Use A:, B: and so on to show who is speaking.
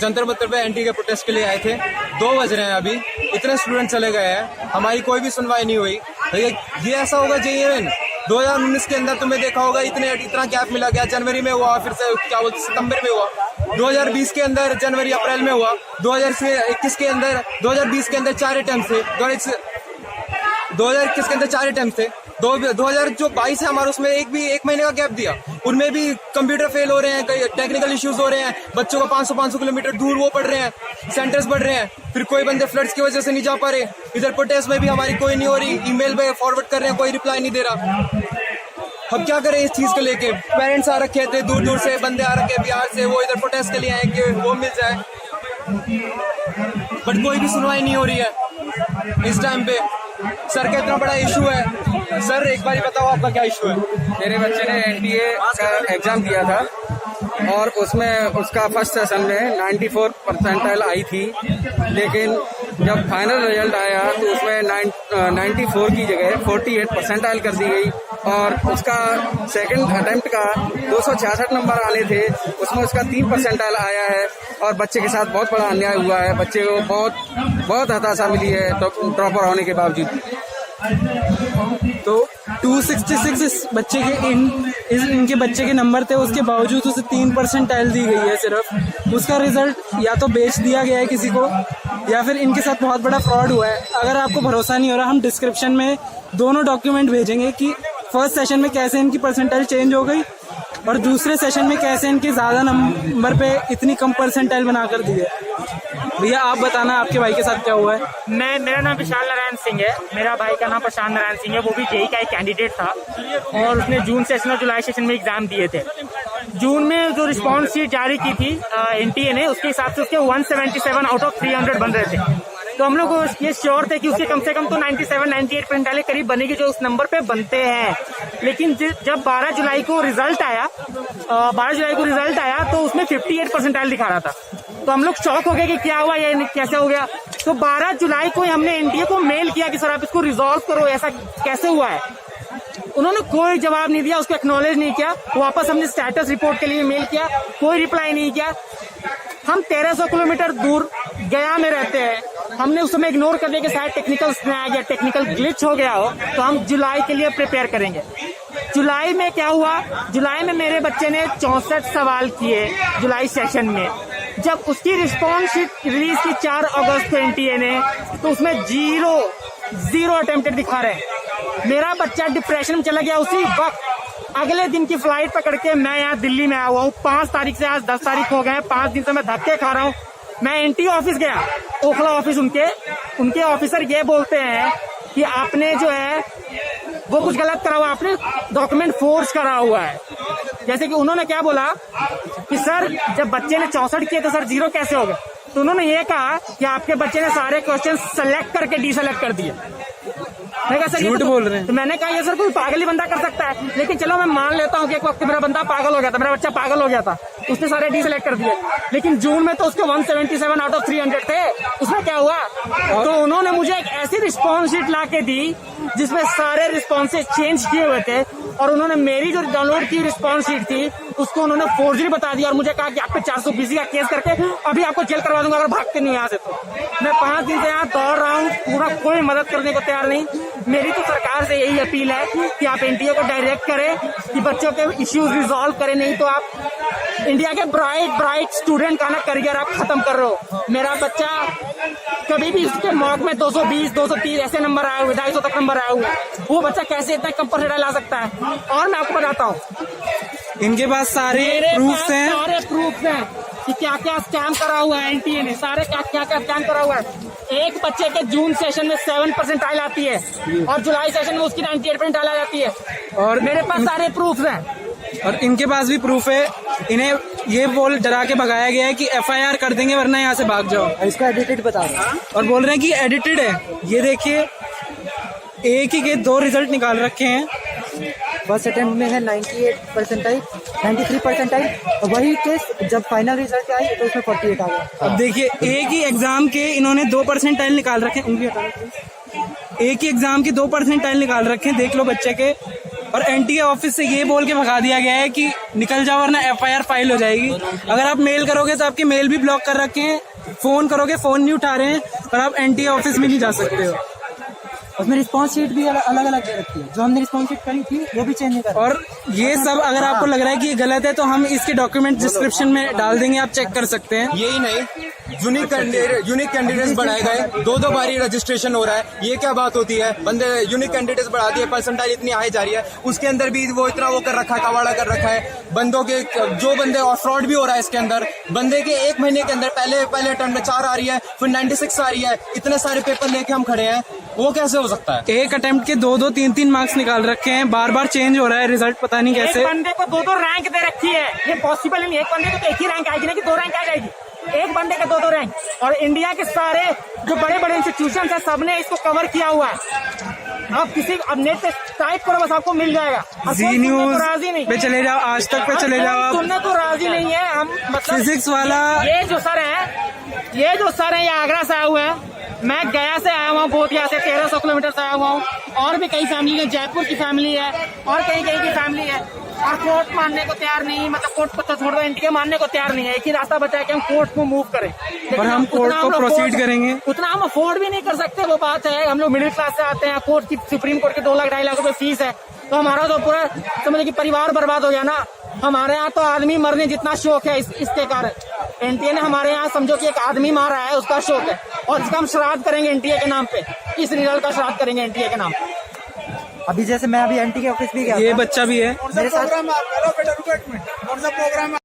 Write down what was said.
A: जंतर मंतर पे एंटी के प्रोटेस्ट के लिए आए थे। 2 बज रहे हैं अभी, इतने स्टूडेंट चले गए हैं, हमारी कोई भी सुनवाई नहीं हुई। ये ऐसा होगा JEN 2019 के अंदर तुमने देखा होगा, इतना गैप मिला गया। जनवरी में हुआ, फिर से क्या बोलते सितंबर में हुआ, 2020 के अंदर जनवरी अप्रैल में हुआ, 2021 के अंदर 2020 के अंदर 4 अटेम्प्ट थे, 2021 के अंदर 4 अटेम्प्ट थे। 2022 है हमारा, उसमें एक महीने का गैप दिया, उनमें भी कंप्यूटर फेल हो रहे हैं, टेक्निकल इश्यूज हो रहे हैं, बच्चों को 500 किलोमीटर दूर वो पढ़ रहे हैं, सेंटर्स बढ़ रहे हैं, फिर कोई बंदे फ्लड्स की वजह से नहीं जा पा रहे। इधर प्रोटेस्ट में भी हमारी कोई नहीं हो रही, ईमेल पे फॉरवर्ड कर रहे हैं, कोई रिप्लाई नहीं दे रहा। हम क्या करें इस चीज को लेके? पेरेंट्स आ रखे थे, दूर दूर से बंदे आ रखे, बिहार से, वो इधर प्रोटेस्ट के लिए आए कि वो मिल जाए, बट कोई भी सुनवाई नहीं हो रही है इस टाइम पे। सर का इतना बड़ा इशू है। सर एक बार बताओ आपका क्या इशू है?
B: मेरे बच्चे ने NTA का एग्जाम दिया था और उसमें उसका फर्स्ट सेशन में 94 परसेंटाइल आई थी, लेकिन जब फाइनल रिजल्ट आया तो उसमें 94 की जगह 48 परसेंटाइल कर दी गई और उसका सेकंड अटेम्प्ट का 266 नंबर आने थे, उसमें उसका 3 परसेंटाइल आया है और बच्चे के साथ बहुत बड़ा अन्याय हुआ है। बच्चे को बहुत हताशा मिली है ड्रॉपर होने के बावजूद।
C: तो 266 इस बच्चे के इनके बच्चे के नंबर थे, उसके बावजूद उसे 3 परसेंटाइल दी गई है सिर्फ। उसका रिजल्ट या तो बेच दिया गया है किसी को, या फिर इनके साथ बहुत बड़ा फ्रॉड हुआ है। अगर आपको भरोसा नहीं हो रहा, हम डिस्क्रिप्शन में दोनों डॉक्यूमेंट भेजेंगे कि फर्स्ट सेशन में कैसे इनकी परसेंटाइल चेंज हो गई और दूसरे सेशन में कैसे इनके ज्यादा नंबर पे इतनी कम परसेंटाइल बनाकर दी है। भैया आप बताना आपके भाई के साथ क्या हुआ है?
D: मेरा नाम विशाल नारायण सिंह है, मेरा भाई का नाम प्रशांत नारायण सिंह है। वो भी JEE का एक कैंडिडेट था और उसने जून सेशन और जुलाई सेशन में एग्जाम दिए थे। जून में जो रिस्पॉन्स शीट जारी की थी NTA ने, उसके हिसाब से उसके 177 आउट ऑफ 300 बन रहे थे। तो हम लोग ये श्योर थे कि उसके कम से कम तो 97-98 परसेंटाइल करीब बनेगी जो उस नंबर पे बनते हैं। लेकिन जब 12 जुलाई को रिजल्ट आया तो उसमें 58 परसेंटाइल दिखा रहा था। तो हम लोग शॉक हो गए कि क्या हुआ, ये कैसे हो गया। तो 12 जुलाई को हमने NTA को मेल किया कि सर आप इसको रिजॉल्व करो, ऐसा कैसे हुआ है। उन्होंने कोई जवाब नहीं दिया, उसको एक्नॉलेज नहीं किया। वापस हमने स्टेटस रिपोर्ट के लिए मेल किया, कोई रिप्लाई नहीं किया। हम 1300 किलोमीटर दूर गया में रहते हैं, हमने उस समय इग्नोर कर दिया कि शायद टेक्निकल स्नैग या टेक्निकल ग्लिच हो गया हो, तो हम जुलाई के लिए प्रिपेयर करेंगे। जुलाई में क्या हुआ, जुलाई में मेरे बच्चे ने 64 सवाल किए जुलाई सेशन में। जब उसकी रिस्पॉन्स शीट रिलीज की 4 अगस्त को NTA ने, तो उसमें जीरो अटेम्प्टेड दिखा रहे हैं। मेरा बच्चा डिप्रेशन में चला गया उसी वक्त। अगले दिन की फ्लाइट पकड़ के मैं यहाँ दिल्ली में आया हुआ हूँ। 5 तारीख से आज 10 तारीख हो गए, 5 दिन से मैं धक्के खा रहा हूँ। मैं NTA ऑफिस गया, ओखला ऑफिस, उनके ऑफिसर ये बोलते हैं कि आपने जो है वो कुछ गलत करा हुआ, आपने डॉक्यूमेंट फोर्स करा हुआ है। जैसे कि उन्होंने क्या बोला कि सर जब बच्चे ने 64 किए तो सर 0 कैसे हो गए। तो उन्होंने ये कहा कि आपके बच्चे ने सारे क्वेश्चन सेलेक्ट करके डिसेलेक्ट कर दिए।
C: झूठ बोल रहे हैं।
D: तो मैंने कहा ये सर कोई पागल ही बंदा कर सकता है, लेकिन चलो मैं मान लेता हूँ कि एक वक्त मेरा बंदा पागल हो गया था, मेरा बच्चा पागल हो गया था, उसने सारे डिसेलेक्ट कर दिए। लेकिन जून में तो उसके 177 आउट ऑफ 300 थे, उसमें क्या हुआ। तो उन्होंने मुझे एक ऐसी रिस्पॉन्स शीट ला के दी जिसमें सारे रिस्पॉन्सेज चेंज किए हुए थे और उन्होंने मेरी जो डाउनलोड की रिस्पॉन्स शीट थी उसको उन्होंने फोर्जरी बता दिया और मुझे कहा कि आप पे 420 का केस करके अभी आपको जेल करवा दूंगा अगर भागते नहीं यहाँ से। तो मैं 5 दिन से यहाँ दौड़ रहा हूँ, पूरा कोई मदद करने को तैयार नहीं। मेरी तो सरकार से यही अपील है कि आप NTA को डायरेक्ट करें कि बच्चों के इश्यूज रिजॉल्व करें, नहीं तो आप इंडिया के ब्राइट स्टूडेंट का ना करियर आप खत्म कर रहे हो। मेरा बच्चा कभी भी उसके मॉक में 220, 230 ऐसे नंबर आए हुए, 250 तक नंबर आए हुए, वो बच्चा कैसे इतना कम परसेंटाइल ला सकता है। और मैं आपको बताता हूँ,
C: इनके पास सारे प्रूफ हैं
D: कि क्या क्या स्कैम करा हुआ है NTA ने, सारे क्या स्कैम करा हुआ है। एक बच्चे के जून सेशन में 7 परसेंटाइल आती है और जुलाई सेशन में उसकी 98 परसेंटाइल आ जाती है और मेरे पास सारे प्रूफ हैं।
C: और इनके पास भी प्रूफ है। इन्हें ये बोल डरा के भगाया गया है कि FIR कर देंगे वरना यहाँ से भाग जाओ।
E: इसका एडिटेड बता रहे
C: और बोल रहे हैं कि एडिटेड है। ये देखिए, एक ही के 2 रिजल्ट निकाल रखे हैं।
E: फर्स्ट अटेम्प्ट में है 98 परसेंटाइल, 93 परसेंटाइल, और वही केस जब फाइनल रिजल्ट आई तो उसमें 48 आ गया।
C: अब देखिए, एक ही एग्जाम के इन्होंने 2 परसेंटाइल निकाल रखे हैं। एक ही एग्जाम के 2 परसेंटाइल निकाल रखे हैं, देख लो बच्चे के। और एनटीए ऑफिस से ये बोल के भगा दिया गया है कि निकल जाओ वरना एफआईआर फाइल हो जाएगी। अगर आप मेल करोगे तो आपके मेल भी ब्लॉक कर रखे हैं, फोन करोगे फोन नहीं उठा रहे हैं, और आप एनटीए ऑफिस में नहीं जा सकते हो।
E: उसमें रिस्पॉन्स शीट भी अलग अलग दे रखी है, जो हमने रिस्पॉन्स शीट करी थी वो भी चेंज नहीं कर।
C: और ये सब अगर आपको लग रहा है कि ये गलत है तो हम इसके डॉक्यूमेंट डिस्क्रिप्शन में डाल देंगे, आप चेक कर सकते हैं।
A: यही नहीं, यूनिक कैंडिडेट्स बढ़ाए गए, 2 बारी रजिस्ट्रेशन हो रहा है, ये क्या बात होती है? बंदे यूनिक कैंडिडेट्स बढ़ा दिए, परसेंटाइल इतनी हाई जा रही है, उसके अंदर भी वो इतना वो कर रखा है, कवाड़ा कर रखा है बंदों के, जो बंदे, और फ्रॉड भी हो रहा है इसके अंदर। बंदे के 1 महीने के अंदर पहले अटेम्प्ट में 4 आ रही है, फिर 96 आ रही है, इतने सारे पेपर लेके हम खड़े हैं, वो कैसे हो सकता है?
C: एक अटेम्प्ट के 2-2, 3-3 मार्क्स निकाल रखे हैं, बार बार चेंज हो रहा है रिजल्ट, पता नहीं कैसे।
D: एक बंदे को 2-2 रैंक दे रखी है, ये पॉसिबल नहीं। एक बंदे को तो एक ही रैंक आएगी ना कि 2 रैंक आ जाएगी, एक बंदे के 2-2 रैंक। और इंडिया के सारे जो बड़े बड़े इंस्टीट्यूशन है सबने इसको कवर किया हुआ है। आप अब नेट पे टाइप करो बस आपको मिल जाएगा।
C: जी न्यूज पे चले जाओ, आज तक पे चले जाओ, आप
D: सुनने को राजी नहीं है हम। मतलब
C: फिजिक्स वाला
D: ये जो सर है ये आगरा से आए हुए हैं, मैं गया से आया हुआ हूँ, बोधगया से 1300 किलोमीटर से आया हुआ हूँ, और भी कई फैमिली है, जयपुर की फैमिली है और कहीं की फैमिली है, और कोर्ट मानने को तैयार नहीं, मतलब कोर्ट को छोड़ दो, एनटीए मानने को तैयार नहीं है। एक ही रास्ता बचा है कि हम कोर्ट को मूव करें,
C: और हम कोर्ट को प्रोसीड करेंगे।
D: उतना हम अफोर्ड भी नहीं कर सकते, वो बात है। हम लोग मिडिल क्लास से आते हैं, कोर्ट की सुप्रीम कोर्ट की 2 लाख 2.5 लाख रुपए फीस है, तो हमारा तो पूरा समझे कि परिवार बर्बाद हो गया ना। हमारे यहाँ तो आदमी मरने जितना शौक है इसके कारण एनटीए ने हमारे यहाँ समझो कि एक आदमी मारा है, उसका शौक है, और इसका हम श्राद्ध करेंगे एनटीए के नाम पे, इस रिजल्ट का श्राद्ध करेंगे एनटीए के नाम पे।
E: अभी जैसे मैं अभी एनटीए ऑफिस भी गया,
C: ये बच्चा भी है
E: मेरे साथ